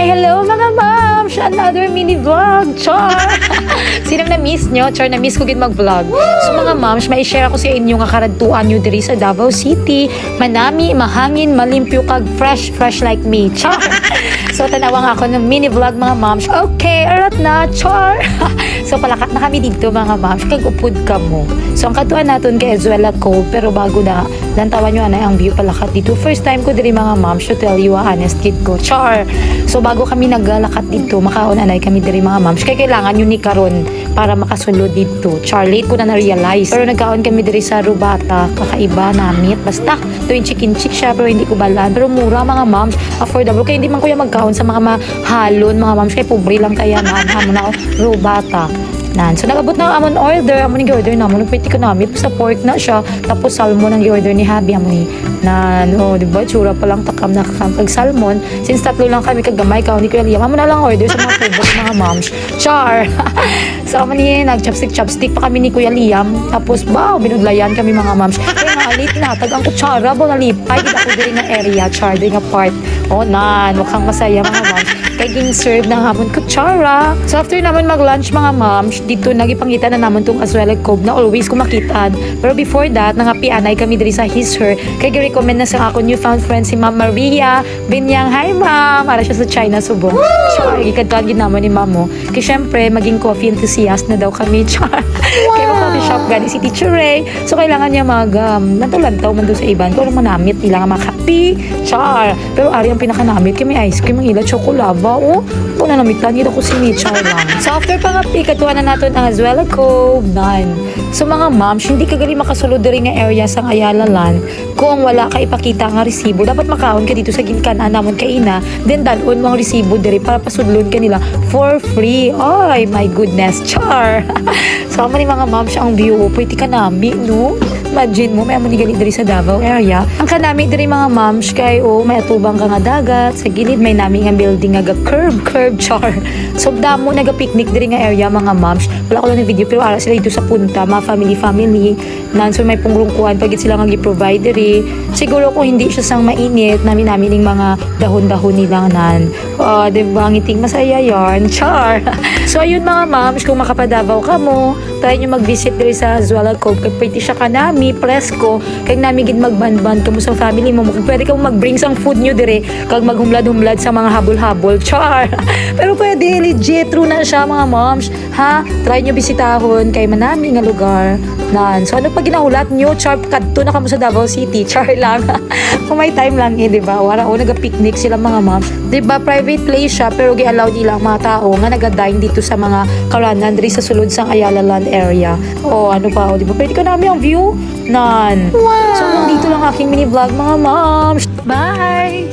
Hello mga moms! Another mini vlog! Char! Sinang na-miss nyo? Char, na-miss ko gid mag-vlog. So mga moms, may share ako sa inyo nga karadtuan nyo diri sa Davao City. Manami, mahangin, malimpyo kag fresh like me. Char! So tanawang ako ng mini vlog mga moms. Okay, arat na! Char! So palakat na kami dito mga moms. Kag upod ka mo. So ang katuan natin kay Azuela Cove. Pero bago na, lantawan nyo anay ang view palakat dito. First time ko diri mga moms to tell you a honest kid ko. Char! So bago kami naglalakat dito, makaon anay kami diri mga moms. Kaya kailangan yun ni karon para makasulod dito. Char, late ko na na-realize. Pero nagkaon kami diri sa Rubata. Kakaiba namit. Basta, ito yung chicken chick siya pero hindi ko balaan. Pero mura mga moms. Affordable. Kaya hindi man kuya magkaon sa mga mahalon mga moms. Kaya pobre lang kaya na hamon ako Rubata. So nagabot na amon order, amon yung order namon, nagpiti ko namin sa pork na siya, tapos salmon ang order ni Habi amon na no, di ba tsura pa lang takam na kag salmon, since tatlo lang kami kagamay ka ni Kuya Liam, amon na lang order sa mga favorite mga moms. Char. So amon ni nag-chopstick pa kami ni Kuya Liam, tapos wow, binudlayan kami mga moms. Kaya nga alit natag ang kutsara ba nalipay gid ako diri nga area, char diri nga part. Oh nan, mukhang masaya mga moms. Kaging serve ng hamon kutsara. So after naman mag-lunch mga moms, dito nagipangita na naman tong Azuela Cove na always ko makitaan. Pero before that, nangapianay kami diri sa his her. Kaya recommend na sa ako newfound friend si Ma'am Maria Binyang. Hi ma'am! Ara siya sa China, Subo. Char, ikadtuan gid naman ni mamo. Kaya syempre, maging coffee enthusiast na daw kami. Char. Kaya coffee shop gani si Teacher Ray. So kailangan niya lantaw man doon sa iban. Kung manamit, kailangan makapi. Char. Pero ari ang pinakanamit, kaya may ice cream, ang ila chocolate. Oh, kung nanamitan, dito ko si Mitchell lang. So, after pangapi, katuwa na natin ang Azuela Cove, nan. So, mga moms, hindi ka gali makasulod rin nga area sa Ayala Land kung wala ka ipakita nga resibo. Dapat makaon ka dito sa ginkanan namon kaina, then dalon mo ang resibo diri para pasudlon ka nila for free. Ay, my goodness, char! So, ni mga moms, ang view, pwede ka nami, no? Imagine mo, may amon ni gali diri sa Davao area. Ang kanami diri mga moms, kay may atubang ka nga dagat, sa gilid may nami nga building nga curve char. So damo naga-picnic diri nga area mga moms. Wala ko lang ng video pero ara sila dito sa punta, mga family. So may pungrungkuan pagit sila nga gi-provide diri. Siguro kung hindi siya sang mainit, namin ning mga dahon-dahon nilang nan. Diba, ngiting masaya yarn, char. So ayun mga moms, kung makapadavaw ka mo, try nyo mag-visit diri sa Azuela Cove. Kaya pwede siya kanami, presko, kaya namin gid magban-ban ka mo sa family mo. Pwede ka mag-bring sang food nyo diri, kag maghumlad-humlad sa mga habol-habol, char. Pero pwede, legit, true na siya mga moms. Ha? Try nyo bisitahon kay manami nga lugar. So ano pa ginahulat nyo, char, kadto na kamo sa Davao City, char lang. Kung may time lang diba? Wala o nag-picnic sila mga moms. Diba, private place siya, pero gi-allow nila ang mga tao nga nag-dine dito sa mga karanan diri sa sulod sang Ayala Land area. Ano pa, diba? Pwede ka namin ang view? Nan. Wow. So, dito lang aking mini vlog mga moms. Bye!